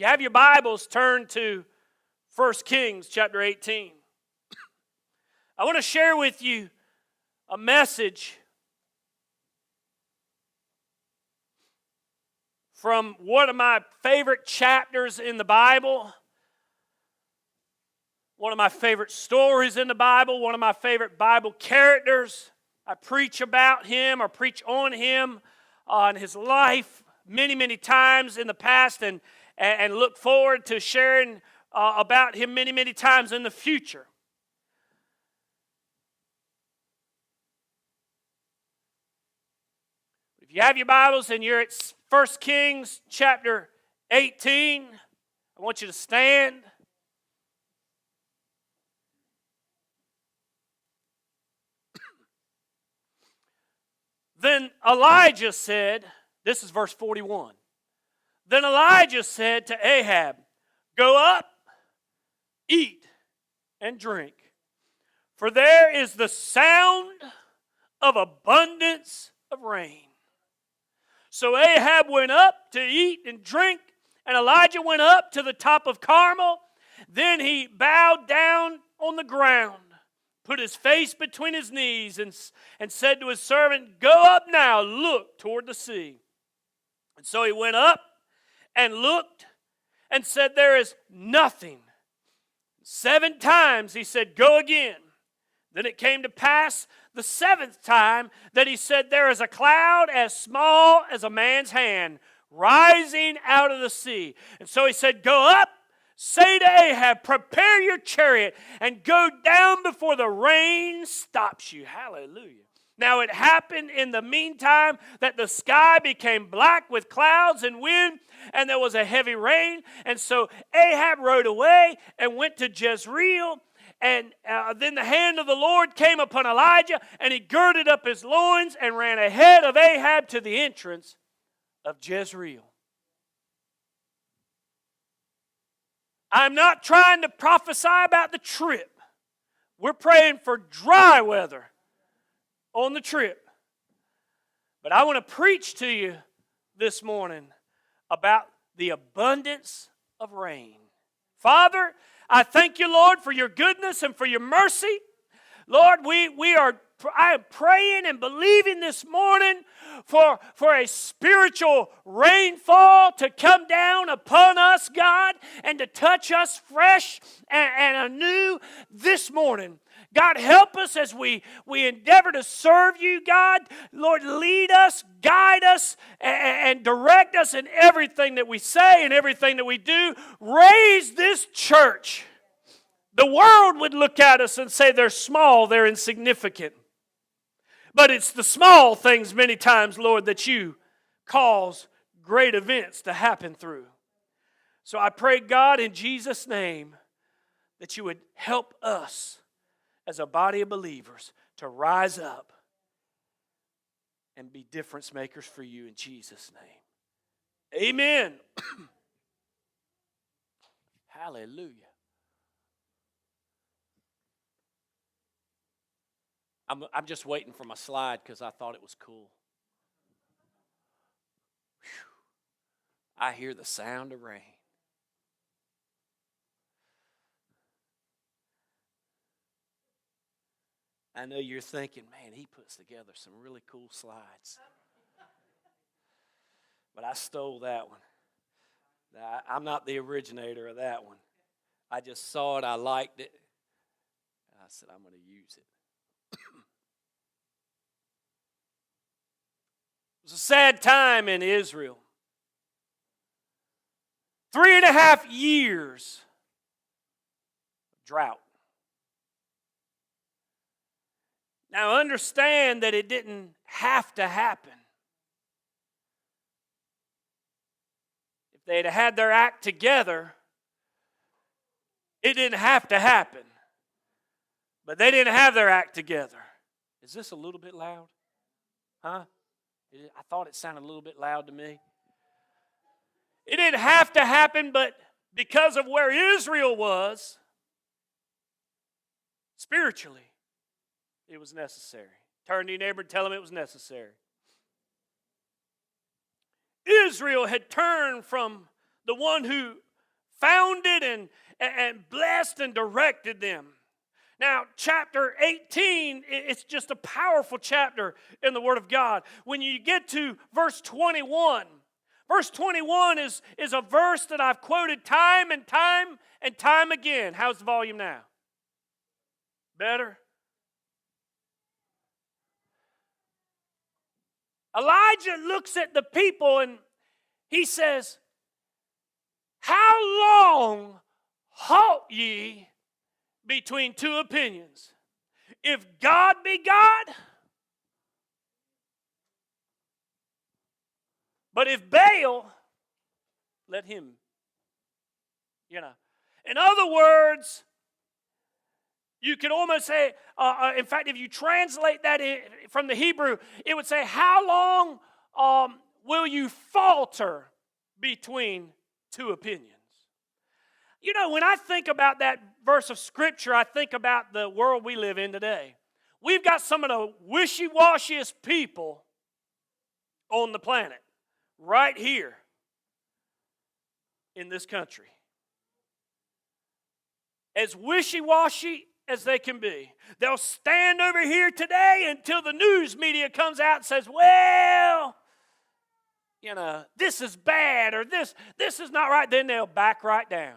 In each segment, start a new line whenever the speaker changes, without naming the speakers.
you have your Bibles, turn to 1 Kings chapter 18. I want to share with you a message from one of my favorite chapters in the Bible, one of my favorite stories in the Bible, one of my favorite Bible characters. I preach about him or preach on him, on his life many, many times in the past and look forward to sharing about him many, many times in the future. If you have your Bibles and you're at 1 Kings chapter 18, I want you to stand. Then Elijah said, this is verse 41. Then Elijah said to Ahab, "Go up, eat, and drink, for there is the sound of abundance of rain." So Ahab went up to eat and drink, and Elijah went up to the top of Carmel. Then he bowed down on the ground, put his face between his knees, and said to his servant, "Go up now, look toward the sea." And so he went up and looked and said, "There is nothing." 7 times he said, "Go again." Then it came to pass the 7th time that he said, "There is a cloud as small as a man's hand rising out of the sea." And so he said, "Go up, say to Ahab, prepare your chariot and go down before the rain stops you." Hallelujah. Now it happened in the meantime that the sky became black with clouds and wind, and there was a heavy rain. And so Ahab rode away and went to Jezreel. And then the hand of the Lord came upon Elijah, and he girded up his loins and ran ahead of Ahab to the entrance of Jezreel. I'm not trying to prophesy about the trip. We're praying for dry weather on the trip. But I want to preach to you this morning about the abundance of rain. Father, I thank you, Lord, for your goodness and for your mercy. Lord, I am praying and believing this morning for a spiritual rainfall to come down upon us, God, and to touch us fresh and anew this morning. God, help us as we endeavor to serve you, God. Lord, lead us, guide us, and direct us in everything that we say and everything that we do. Raise this church. The world would look at us and say they're small, they're insignificant. But it's the small things many times, Lord, that you cause great events to happen through. So I pray, God, in Jesus' name, that you would help us as a body of believers to rise up and be difference makers for you in Jesus' name. Amen. Hallelujah. I'm just waiting for my slide because I thought it was cool. Whew. I hear the sound of rain. I know you're thinking, man, he puts together some really cool slides. But I stole that one. I'm not the originator of that one. I just saw it, I liked it, and I said, I'm going to use it. It was a sad time in Israel. 3.5 years of drought. Now understand that it didn't have to happen. If they'd had their act together, it didn't have to happen. But they didn't have their act together. Is this a little bit loud? Huh? I thought it sounded a little bit loud to me. It didn't have to happen, but because of where Israel was, spiritually, it was necessary. Turn to your neighbor and tell him it was necessary. Israel had turned from the one who founded and blessed and directed them. Now, chapter 18, it's just a powerful chapter in the Word of God. When you get to verse 21 is a verse that I've quoted time and time again. How's the volume now? Better? Elijah looks at the people and he says, "How long halt ye between two opinions? If God be God, but if Baal, let him." In other words, you could almost say, in fact, if you translate that from the Hebrew, it would say, how long will you falter between two opinions? When I think about that verse of Scripture, I think about the world we live in today. We've got some of the wishy-washiest people on the planet right here in this country. As wishy-washy as they can be. They'll stand over here today until the news media comes out and says, well, this is bad, or this is not right. Then they'll back right down.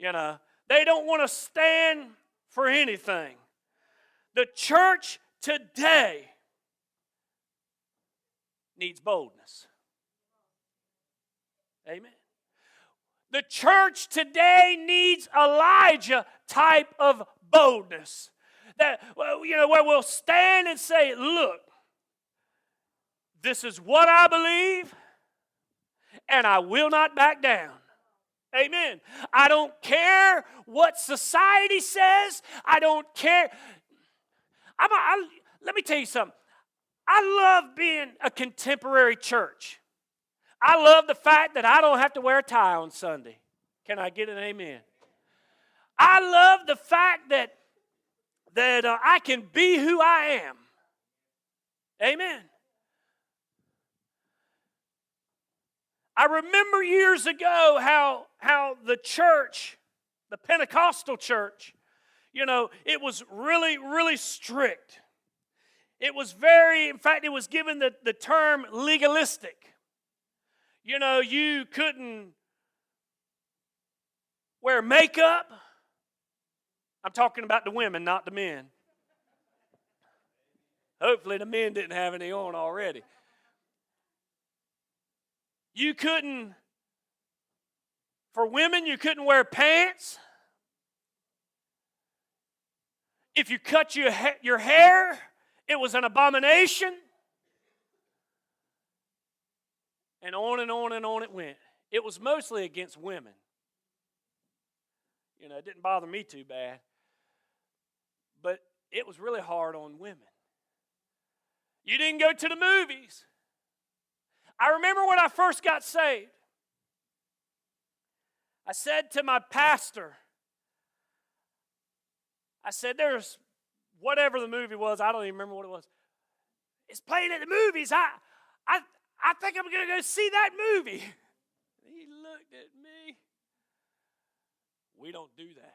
They don't want to stand for anything. The church today needs boldness. Amen. The church today needs Elijah type of boldness. That, where we'll stand and say, look, this is what I believe, and I will not back down. Amen. I don't care what society says. I don't care. Let me tell you something. I love being a contemporary church. I love the fact that I don't have to wear a tie on Sunday. Can I get an amen? I love the fact that I can be who I am. Amen. I remember years ago how the church, the Pentecostal church, it was really, really strict. It was in fact, it was given the term legalistic. You couldn't wear makeup. I'm talking about the women, not the men. Hopefully the men didn't have any on already. For women, you couldn't wear pants. If you cut your hair, it was an abomination. And on and on and on it went. It was mostly against women. It didn't bother me too bad. But it was really hard on women. You didn't go to the movies. I remember when I first got saved, I said to my pastor, I said, there's whatever the movie was, I don't even remember what it was. It's playing at the movies. I think I'm going to go see that movie. He looked at me. We don't do that.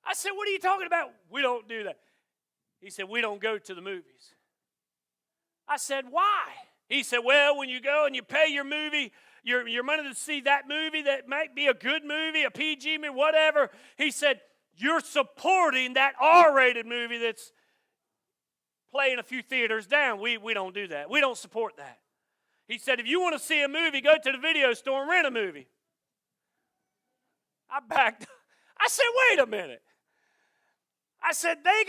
I said, what are you talking about? We don't do that. He said, we don't go to the movies. I said, why? He said, well, when you go and you pay your movie, your money to see that movie that might be a good movie, a PG movie, whatever, he said, you're supporting that R-rated movie that's playing a few theaters down. We don't do that. We don't support that. He said, if you want to see a movie, go to the video store and rent a movie. I backed. I said, wait a minute. I said, they've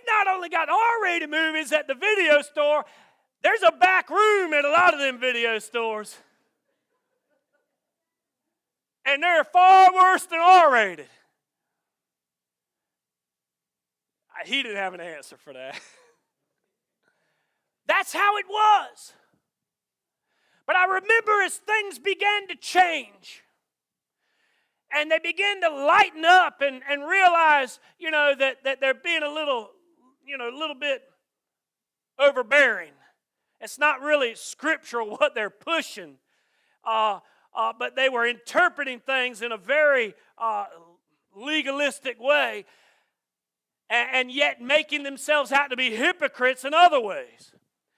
not only got R-rated movies at the video store, there's a back room at a lot of them video stores. And they're far worse than R-rated. He didn't have an answer for that. That's how it was. But I remember as things began to change, and they began to lighten up and realize, that they're being a little bit overbearing. It's not really scriptural what they're pushing. but they were interpreting things in a very legalistic way, and yet making themselves out to be hypocrites in other ways.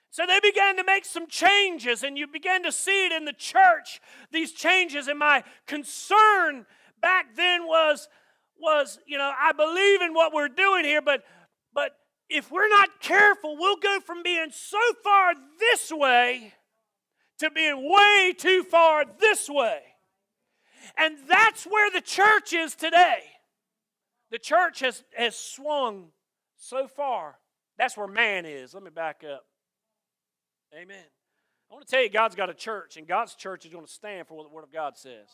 So they began to make some changes, and you began to see it in the church, these changes. And my concern back then was I believe in what we're doing here, but if we're not careful, we'll go from being so far this way to being way too far this way. And that's where the church is today. The church has swung so far. That's where man is. Let me back up. Amen. I want to tell you, God's got a church, and God's church is going to stand for what the Word of God says.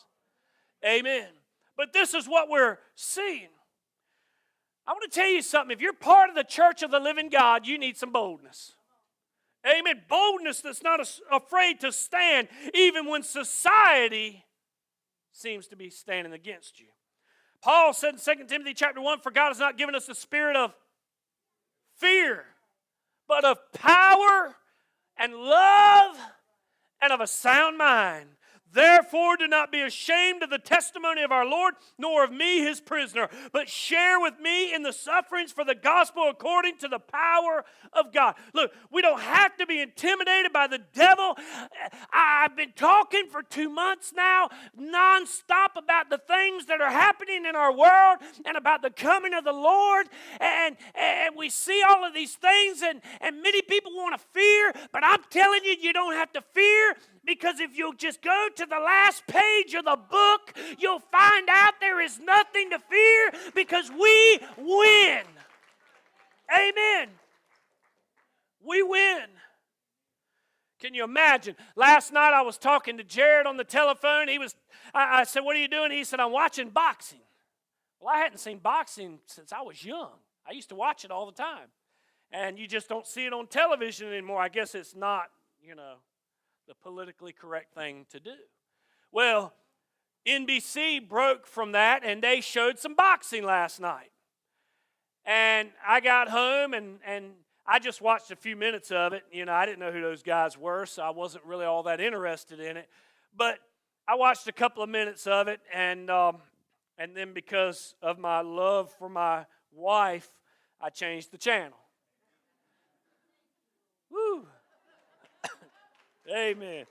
Amen. But this is what we're seeing. I want to tell you something. If you're part of the church of the living God, you need some boldness. Amen. Boldness that's not afraid to stand even when society seems to be standing against you. Paul said in 2 Timothy chapter 1, "For God has not given us the spirit of fear, but of power and love and of a sound mind. Therefore, do not be ashamed of the testimony of our Lord, nor of me, his prisoner, but share with me in the sufferings for the gospel according to the power of God." Look, we don't have to be intimidated by the devil. I've been talking for 2 months now, nonstop, about the things that are happening in our world and about the coming of the Lord. And we see all of these things, and many people want to fear, but I'm telling you, you don't have to fear. Because if you'll just go to the last page of the book, you'll find out there is nothing to fear because we win. Amen. We win. Can you imagine? Last night I was talking to Jared on the telephone. I said, "What are you doing?" He said, "I'm watching boxing." Well, I hadn't seen boxing since I was young. I used to watch it all the time. And you just don't see it on television anymore. I guess it's not, the politically correct thing to do. Well, NBC broke from that, and they showed some boxing last night. And I got home, and I just watched a few minutes of it. I didn't know who those guys were, so I wasn't really all that interested in it. But I watched a couple of minutes of it, and then because of my love for my wife, I changed the channel. Woo! Amen.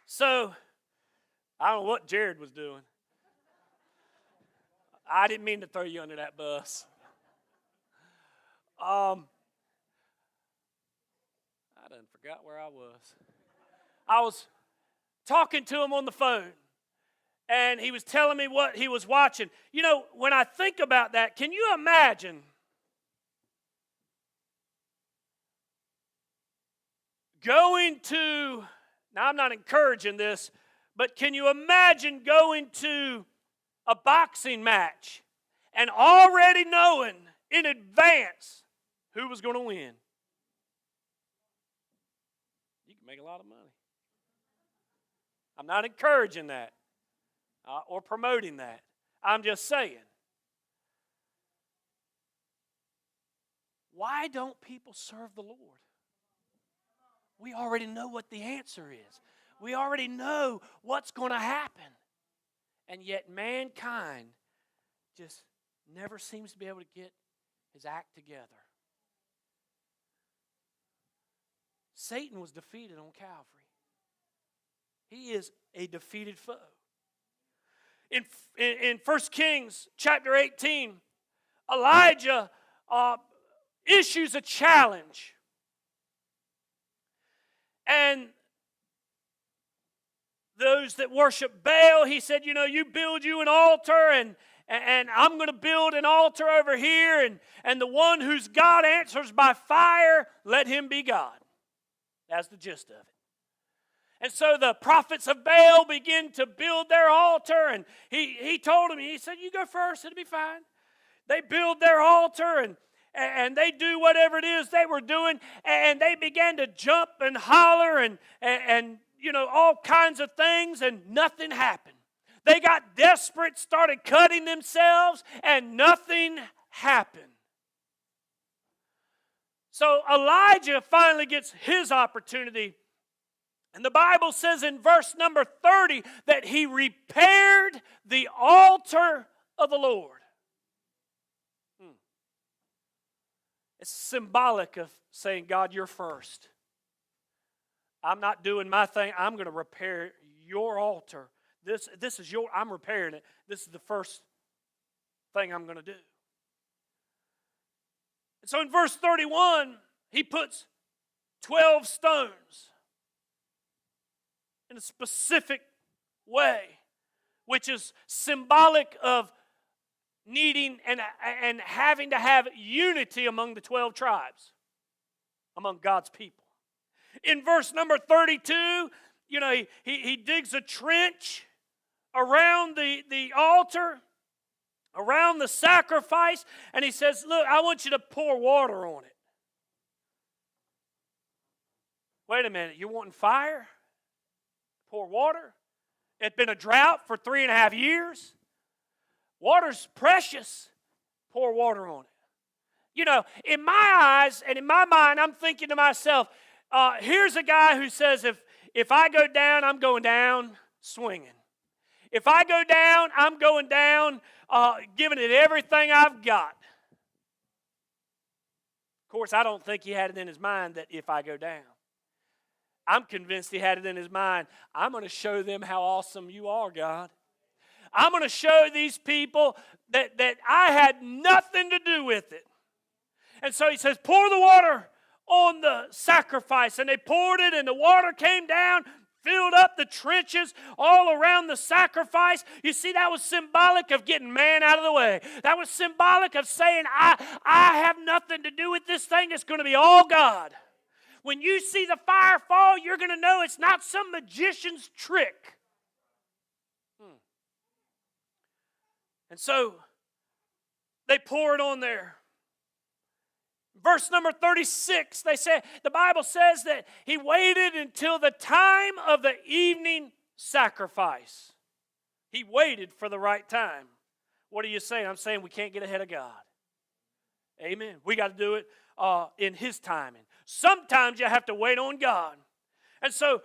So, I don't know what Jared was doing. I didn't mean to throw you under that bus. I done forgot where I was. I was talking to him on the phone, and he was telling me what he was watching. When I think about that, can you imagine going to, now I'm not encouraging this, but can you imagine going to a boxing match and already knowing in advance who was going to win? You can make a lot of money. I'm not encouraging that or promoting that. I'm just saying. Why don't people serve the Lord? We already know what the answer is. We already know what's going to happen. And yet mankind just never seems to be able to get his act together. Satan was defeated on Calvary. He is a defeated foe. In 1 Kings chapter 18, Elijah issues a challenge. And those that worship Baal, he said, you build you an altar, and I'm going to build an altar over here, and the one whose God answers by fire, let him be God. That's the gist of it. And so the prophets of Baal begin to build their altar, and he told them, he said, "You go first, it'll be fine." They build their altar, and they do whatever it is they were doing, and they began to jump and holler and all kinds of things, and nothing happened. They got desperate, started cutting themselves, and nothing happened. So Elijah finally gets his opportunity, And the Bible says in verse number 30 that he repaired the altar of the Lord. It's symbolic of saying, God, you're first. I'm not doing my thing. I'm going to repair your altar. This is I'm repairing it. This is the first thing I'm going to do. And so in verse 31, he puts 12 stones in a specific way, which is symbolic of needing and having to have unity among the 12 tribes, among God's people. In verse number 32, he digs a trench around the altar, around the sacrifice, and he says, look, I want you to pour water on it. Wait a minute, you're wanting fire? Pour water? It's been a drought for 3.5 years. Water's precious. Pour water on it. In my eyes and in my mind, I'm thinking to myself, here's a guy who says, if I go down, I'm going down swinging. If I go down, I'm going down giving it everything I've got. Of course, I don't think he had it in his mind that if I go down. I'm convinced he had it in his mind, I'm going to show them how awesome you are, God. I'm going to show these people that I had nothing to do with it. And so he says, pour the water on the sacrifice. And they poured it, and the water came down, filled up the trenches all around the sacrifice. You see, that was symbolic of getting man out of the way. That was symbolic of saying, I have nothing to do with this thing. It's going to be all God. When you see the fire fall, you're going to know it's not some magician's trick. And so they pour it on there. Verse number 36, the Bible says that he waited until the time of the evening sacrifice. He waited for the right time. What are you saying? I'm saying we can't get ahead of God. Amen. We got to do it in His timing. Sometimes you have to wait on God. And so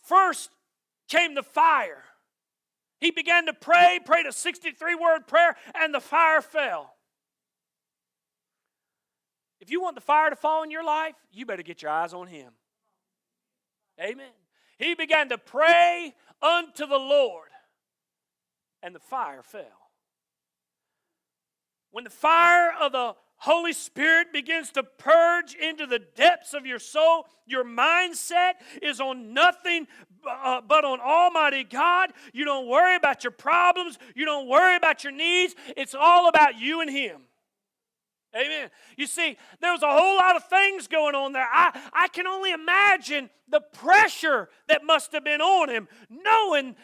first came the fire. He began to pray, prayed a 63-word prayer, and the fire fell. If you want the fire to fall in your life, you better get your eyes on Him. Amen. He began to pray unto the Lord, and the fire fell. When the fire of the Holy Spirit begins to purge into the depths of your soul, your mindset is on nothing but on Almighty God. You don't worry about your problems. You don't worry about your needs. It's all about you and Him. Amen. You see, there was a whole lot of things going on there. I can only imagine the pressure that must have been on him, knowing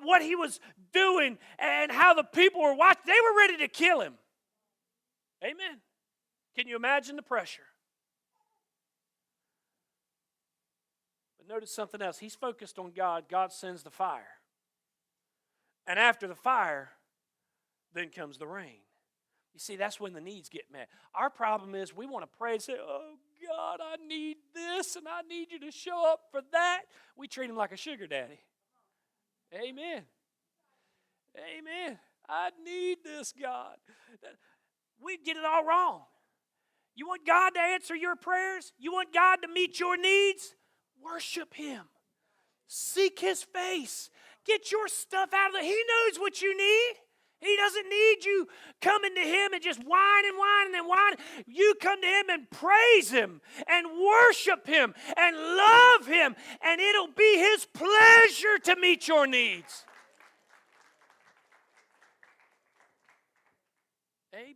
what he was doing and how the people were watching. They were ready to kill him. Amen. Can you imagine the pressure? But notice something else. He's focused on God. God sends the fire. And after the fire, then comes the rain. You see, that's when the needs get met. Our problem is we want to pray and say, oh, God, I need this and I need you to show up for that. We treat him like a sugar daddy. Amen. Amen. I need this, God. We get it all wrong. You want God to answer your prayers? You want God to meet your needs? Worship Him. Seek His face. Get your stuff out of He knows what you need. He doesn't need you coming to Him and just whining and whining. You come to Him and praise Him and worship Him and love Him, and it'll be His pleasure to meet your needs. Amen.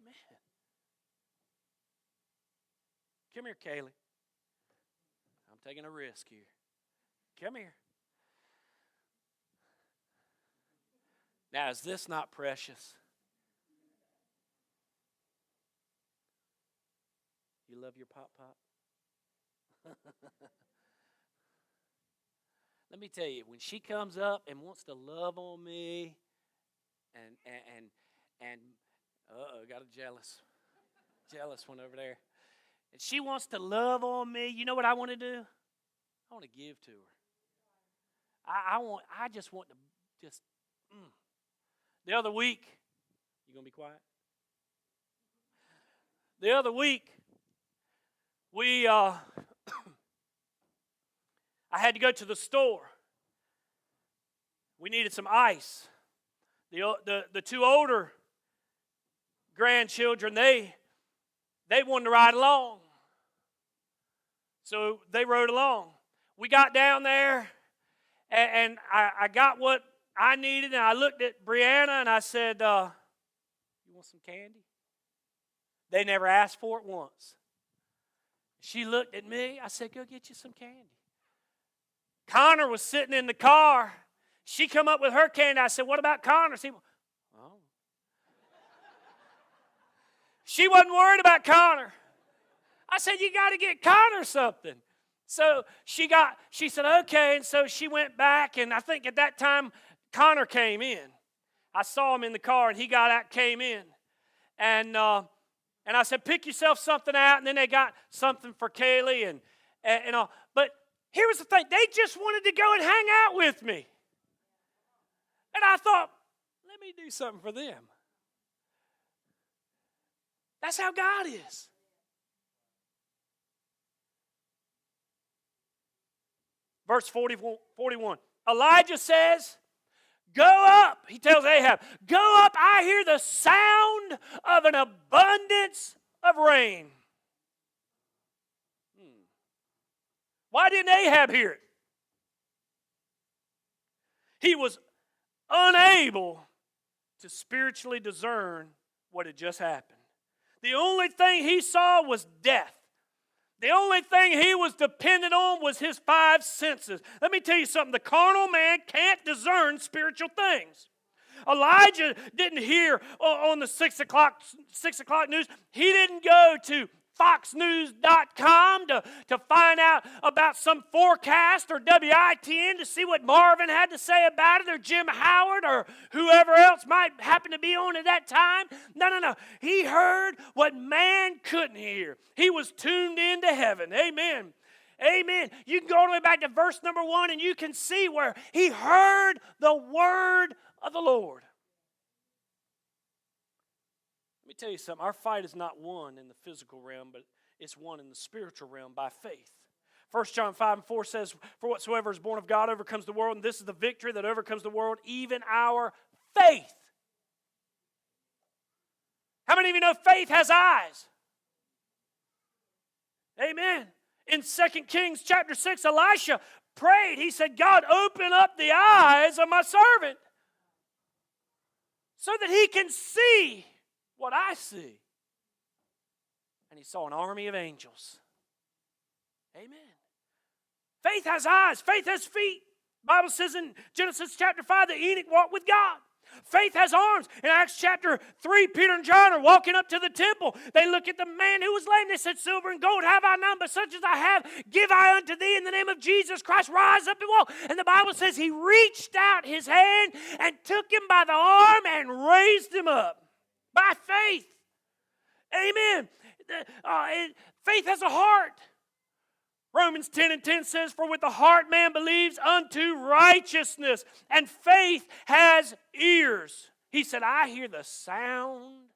Come here, Kaylee. I'm taking a risk here. Come here. Now, is this not precious? You love your pop-pop? Let me tell you, when she comes up and wants to love on me and got a jealous one over there. And she wants to love on me, you know what I want to do? I want to give to her. I just want to just. The other week, you gonna be quiet? The other week, I had to go to the store. We needed some ice. The two older grandchildren, they wanted to ride along. So they rode along. We got down there, and I got what I needed, and I looked at Brianna, and I said, you want some candy? They never asked for it once. She looked at me. I said, go get you some candy. Connor was sitting in the car. She come up with her candy. I said, what about Connor? Oh. She wasn't worried about Connor. I said, you got to get Connor something. So she said, okay. And so she went back, and I think at that time, Connor came in. I saw him in the car, and he got out, came in. And I said, pick yourself something out. And then they got something for Kaylee and all. But here was the thing. They just wanted to go and hang out with me. And I thought, let me do something for them. That's how God is. Verse 41. Elijah says, go up. He tells Ahab, go up. I hear the sound of an abundance of rain. Why didn't Ahab hear it? He was unable to spiritually discern what had just happened. The only thing he saw was death. The only thing he was dependent on was his five senses. Let me tell you something. The carnal man can't discern spiritual things. Elijah didn't hear on the 6 o'clock news. He didn't go to foxnews.com to find out about some forecast or WITN to see what Marvin had to say about it, or Jim Howard or whoever else might happen to be on at that time. No. He heard what man couldn't hear. He was tuned into heaven. Amen. Amen. You can go all the way back to verse number 1, and you can see where he heard the word of the Lord. Let me tell you something. Our fight is not won in the physical realm, but it's won in the spiritual realm by faith. 1 John 5:4 says, for whatsoever is born of God overcomes the world, and this is the victory that overcomes the world, even our faith. How many of you know faith has eyes? Amen. In 2 Kings chapter 6, Elisha prayed. He said, God, open up the eyes of my servant so that he can see what I see. And he saw an army of angels. Amen. Faith has eyes. Faith has feet. The Bible says in Genesis chapter 5 that Enoch walked with God. Faith has arms. In Acts chapter 3, Peter and John are walking up to the temple. They look at the man who was lame. They said, silver and gold have I none, but such as I have, give I unto thee in the name of Jesus Christ. Rise up and walk. And the Bible says he reached out his hand and took him by the arm and raised him up. By faith. Amen. Faith has a heart. Romans 10:10 says, for with the heart man believes unto righteousness, and faith has ears. He said, I hear the sound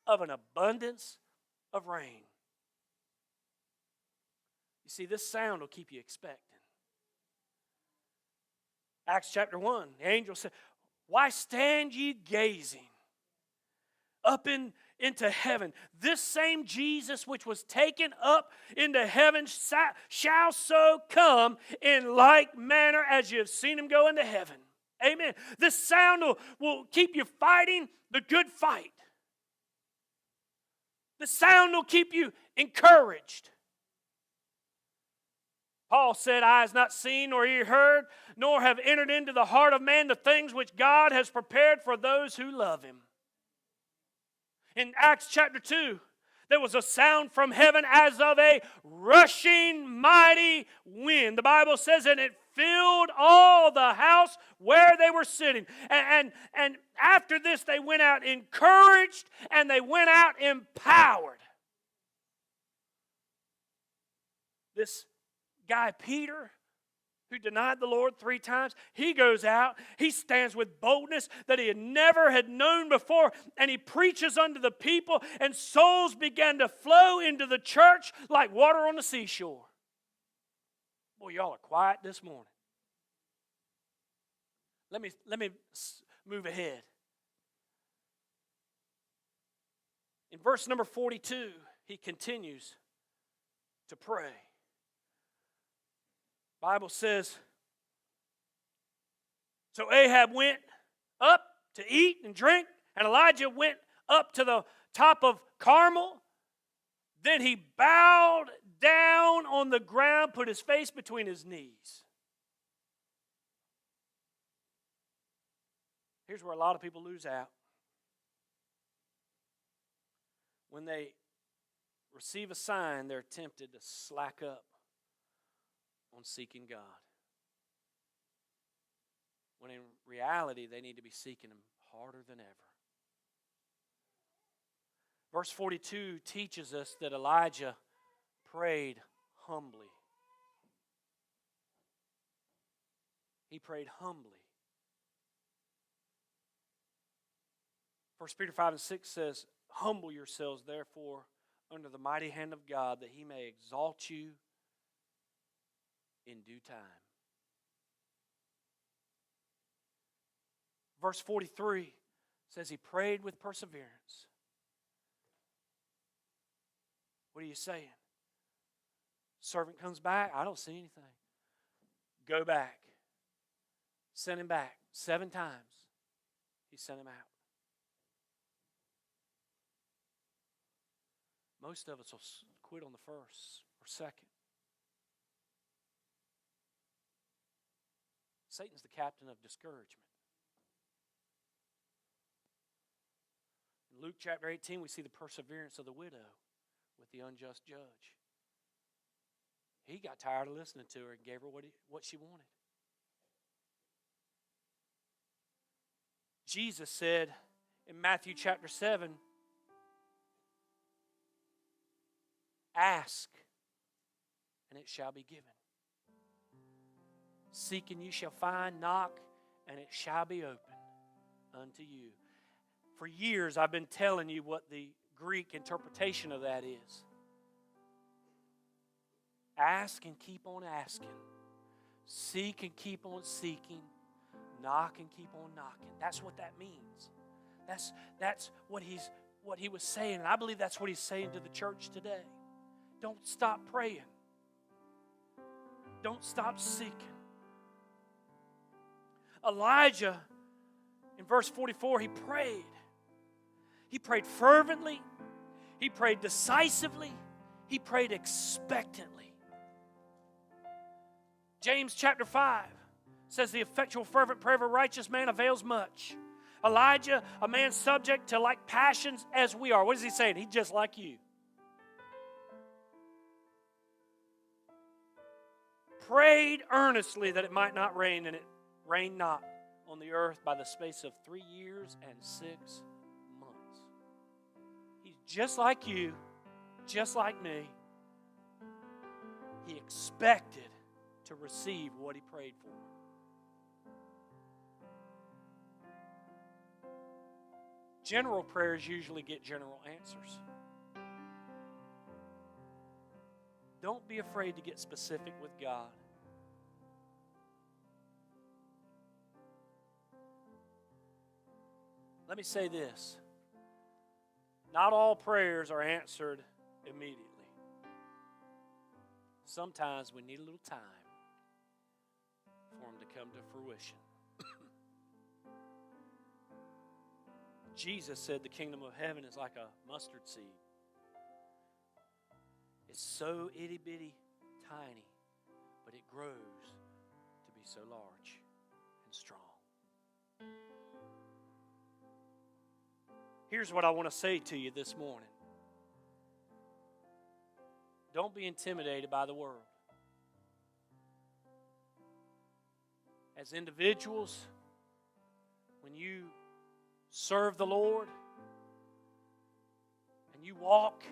of an abundance of rain. You see, this sound will keep you expecting. Acts chapter 1, the angel said, why stand ye gazing up into heaven? This same Jesus which was taken up into heaven shall so come in like manner as you have seen him go into heaven. Amen. This sound will keep you fighting the good fight. The sound will keep you encouraged. Paul said, eye has not seen nor ear heard, nor have entered into the heart of man the things which God has prepared for those who love him. In Acts chapter 2, there was a sound from heaven as of a rushing mighty wind. The Bible says, and it filled all the house where they were sitting. And after this, they went out encouraged, and they went out empowered. This guy, Peter, who denied the Lord 3 times, he goes out, he stands with boldness that he had never had known before, and he preaches unto the people, and souls began to flow into the church like water on the seashore. Boy, y'all are quiet this morning. Let me move ahead. In verse number 42, he continues to pray. Bible says, so Ahab went up to eat and drink, and Elijah went up to the top of Carmel. Then he bowed down on the ground, put his face between his knees. Here's where a lot of people lose out. When they receive a sign, they're tempted to slack up on seeking God. When in reality, they need to be seeking Him harder than ever. Verse 42 teaches us that Elijah prayed humbly. He prayed humbly. 1 Peter 5 and 6 says, humble yourselves, therefore, under the mighty hand of God, that He may exalt you in due time. Verse 43 says he prayed with perseverance. What are you saying? Servant comes back, I don't see anything. Go back. Send him back 7 times. He sent him out. Most of us will quit on the first or second. Satan's the captain of discouragement. In Luke chapter 18, we see the perseverance of the widow with the unjust judge. He got tired of listening to her and gave her what she wanted. Jesus said in Matthew chapter 7, ask, and it shall be given. Seek, and you shall find. Knock, and it shall be opened unto you. For years, I've been telling you what the Greek interpretation of that is. Ask and keep on asking. Seek and keep on seeking. Knock and keep on knocking. That's what that means. That's what he was saying, and I believe that's what he's saying to the church today. Don't stop praying. Don't stop seeking. Elijah, in verse 44, he prayed. He prayed fervently. He prayed decisively. He prayed expectantly. James chapter 5 says the effectual fervent prayer of a righteous man avails much. Elijah, a man subject to like passions as we are. What is he saying? He's just like you. Prayed earnestly that it might not rain, and it rained not on the earth by the space of 3 years and 6 months. He's just like you, just like me. He expected to receive what he prayed for. General prayers usually get general answers. Don't be afraid to get specific with God. Let me say this. Not all prayers are answered immediately. Sometimes we need a little time for them to come to fruition. Jesus said the kingdom of heaven is like a mustard seed. It's so itty-bitty tiny, but it grows to be so large and strong. Here's what I want to say to you this morning. Don't be intimidated by the world. As individuals, when you serve the Lord and you walk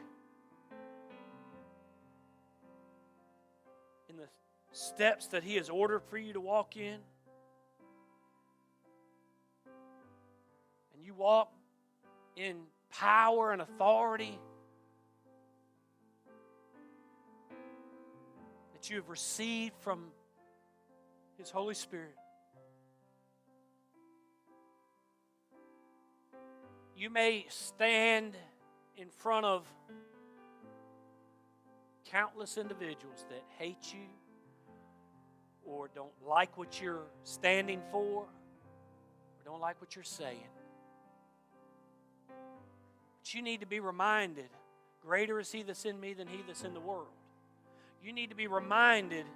in the steps that He has ordered for you to walk in. And you walk in power and authority that you have received from His Holy Spirit. You may stand in front of countless individuals that hate you or don't like what you're standing for or don't like what you're saying. But you need to be reminded, greater is He that's in me than he that's in the world. You need to be reminded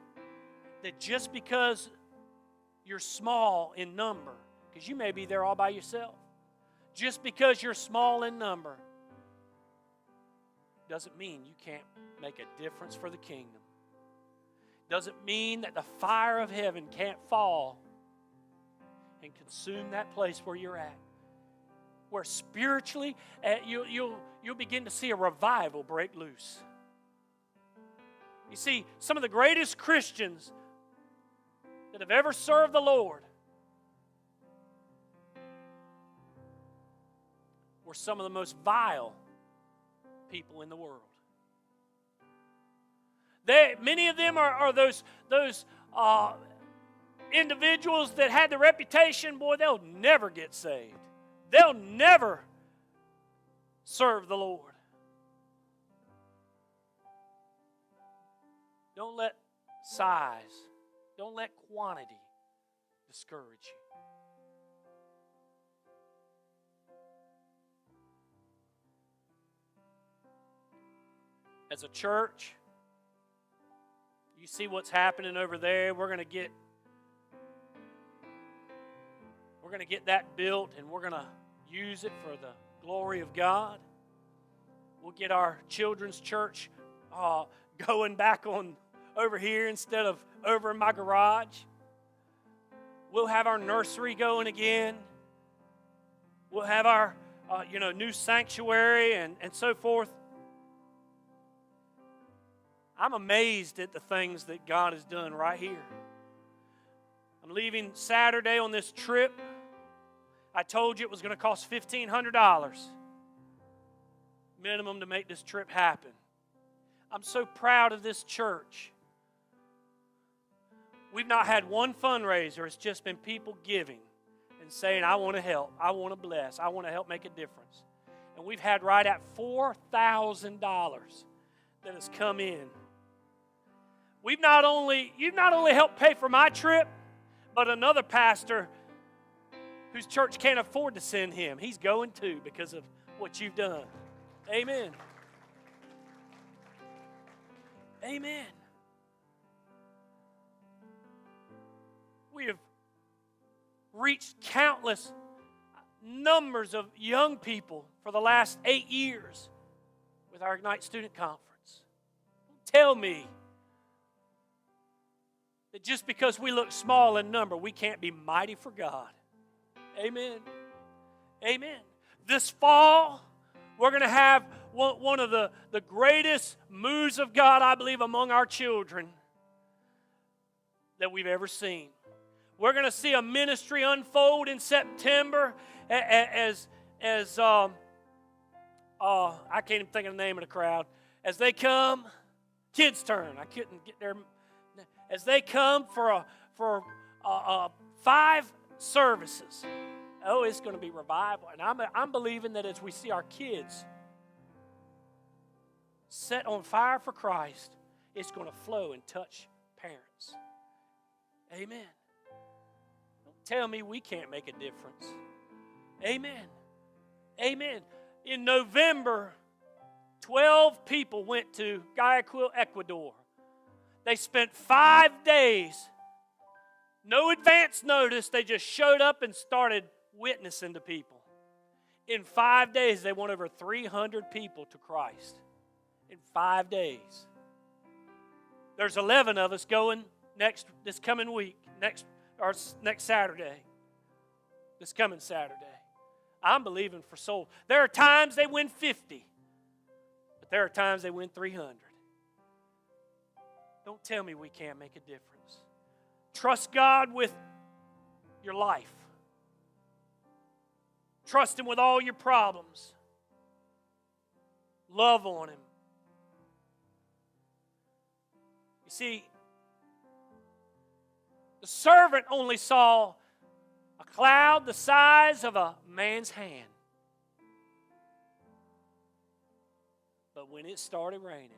that just because you're small in number, because you may be there all by yourself, just because you're small in number doesn't mean you can't make a difference for the kingdom. Doesn't mean that the fire of heaven can't fall and consume that place where you're at. Where spiritually you'll begin to see a revival break loose. You see, some of the greatest Christians that have ever served the Lord were some of the most vile people in the world. Many of them are those individuals that had the reputation, boy, they'll never get saved. They'll never serve the Lord. Don't let size, don't let quantity discourage you. As a church, you see what's happening over there. We're going to get that built, and we're going to use it for the glory of God. We'll get our children's church going back on over here instead of over in my garage. We'll have our nursery going again. We'll have our new sanctuary and so forth. I'm amazed at the things that God has done right here. I'm leaving Saturday on this trip. I told you it was going to cost $1,500 minimum to make this trip happen. I'm so proud of this church. We've not had one fundraiser. It's just been people giving and saying, I want to help, I want to bless, I want to help make a difference. And we've had right at $4,000 that has come in. You've not only helped pay for my trip, but another pastor whose church can't afford to send him, he's going too because of what you've done. Amen. Amen. We have reached countless numbers of young people for the last 8 years with our Ignite Student Conference. Tell me that just because we look small in number, we can't be mighty for God. Amen. Amen. This fall, we're going to have one of the greatest moves of God, I believe, among our children that we've ever seen. We're going to see a ministry unfold in September as I can't even think of the name of the crowd. As they come, kids' turn. I couldn't get there. As they come for 5 services. Oh, it's going to be revival. And I'm believing that as we see our kids set on fire for Christ, it's going to flow and touch parents. Amen. Don't tell me we can't make a difference. Amen. Amen. In November, 12 people went to Guayaquil, Ecuador. They spent 5 days, no advance notice. They just showed up and started witnessing to people. In 5 days, they won over 300 people to Christ. In 5 days. There's 11 of us going this coming week, next Saturday. This coming Saturday. I'm believing for soul. There are times they win 50, but there are times they win 300. Don't tell me we can't make a difference. Trust God with your life. Trust Him with all your problems. Love on Him. You see, the servant only saw a cloud the size of a man's hand. But when it started raining,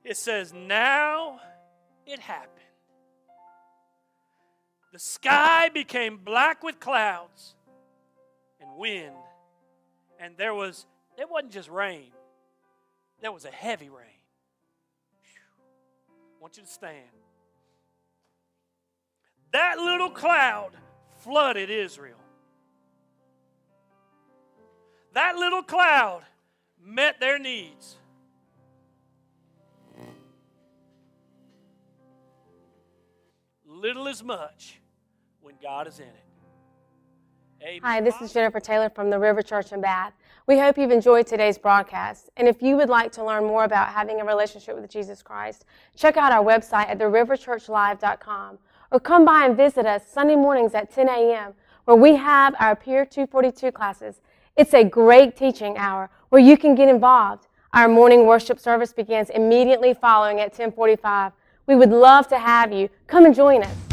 it says, now it happened. The sky became black with clouds and wind. And it wasn't just rain. There was a heavy rain. I want you to stand. That little cloud flooded Israel. That little cloud met their needs. Little as much when God is in it. Amen.
Hi, this is Jennifer Taylor from the River Church in Bath. We hope you've enjoyed today's broadcast. And if you would like to learn more about having a relationship with Jesus Christ, check out our website at theriverchurchlive.com or come by and visit us Sunday mornings at 10 a.m. where we have our Pier 242 classes. It's a great teaching hour where you can get involved. Our morning worship service begins immediately following at 10:45. We would love to have you. Come and join us.